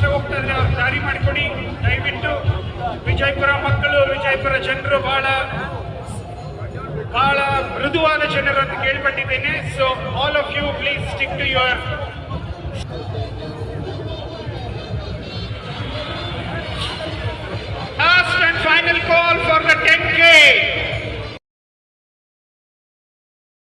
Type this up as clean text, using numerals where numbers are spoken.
ಕಷ್ಟ ಹೋಗ್ತಾ ಇದ್ರೆ ಅವ್ರು ದಾರಿ ಮಾಡಿಕೊಡಿ ದಯವಿಟ್ಟು. ವಿಜಯಪುರ ಮಕ್ಕಳು, ವಿಜಯಪುರ ಜನರು ಬಹಳ ಮೃದುವಾದ ಜನರು ಅಂತ ಕೇಳ್ಪಟ್ಟಿದ್ದೇನೆ. So all of you please stick to your last and final call for the 10K.